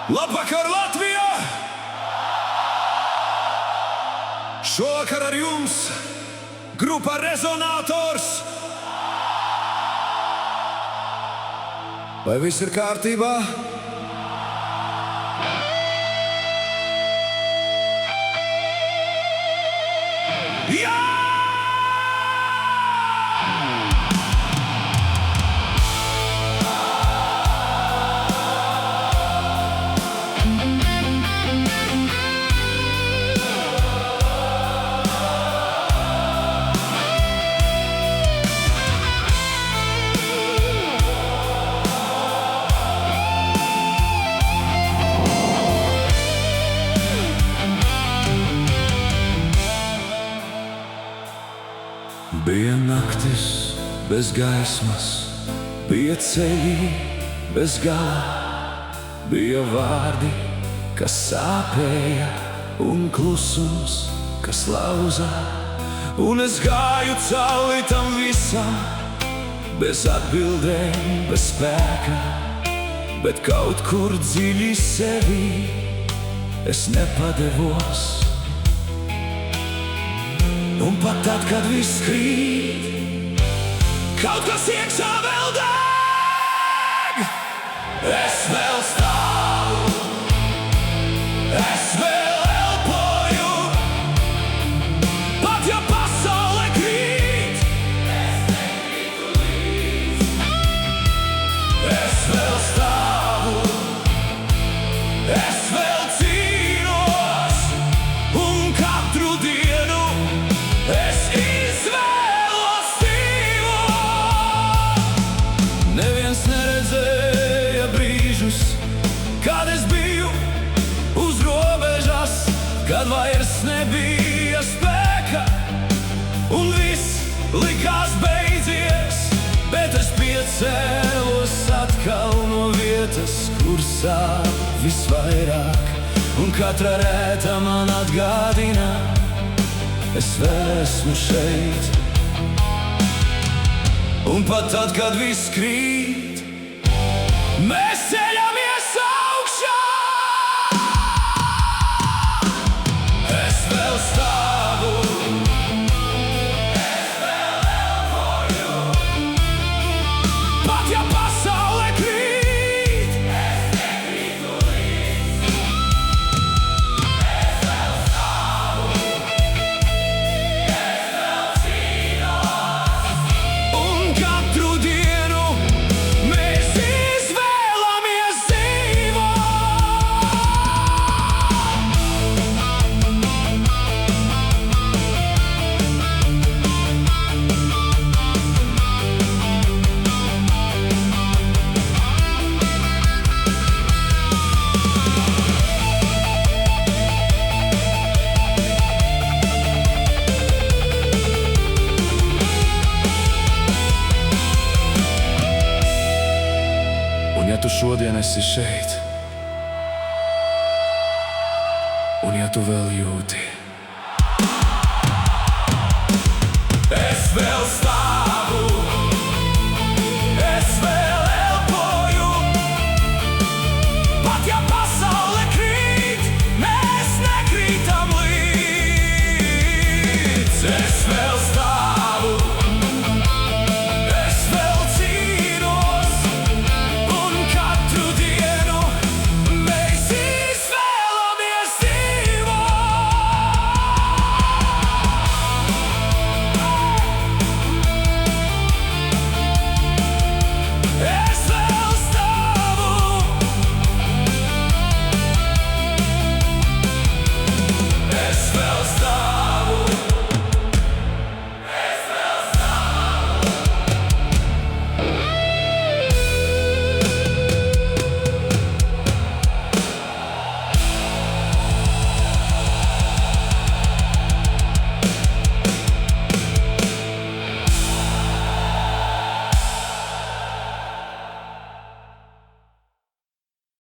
Labvakar, Latvija! Šovakar ar jums grupa Rezonators! Vai viss ir kārtībā? Jā! Bija naktis bez gaismas, bija ceļi bez gala, bija vārdi, kas sāpēja, un klusums, kas lauza. Un es gāju cauri tam visam, bez atbildēm, bez spēka, bet kaut kur dziļi sevi es nepadevos. Un pat tad, kad viss krīt, kaut kas iekšā vēl deg. Es vēl stāvu, es vēl elpoju, pat ja pasaule krīt, es nekrītu līdz. Es vēl stāvu, es vēl cīnos, un katru dienu es izvēlos dzīvot. Neviens neredzēja brīžus, kad es biju uz robežas, kad vairs nebija spēka, un viss likās beidzies, bet es piecēlos atkal no vietas, kur sāp visvairāk, un katra rēta man atgādina, es vēl esmu šeit. Un pat tad, kad viss krīt, mēs ceļamies augšā. Es vēl stāvu, es vēl elpoju, pat ja pasaule krīt, es nekrītu līdz. Es vēl stāvu, un katru dienu mēs izvēlamies dzīvot. Un ja tu šodien esi šeit, un ja tu vēl jūti, es vēl stāvu.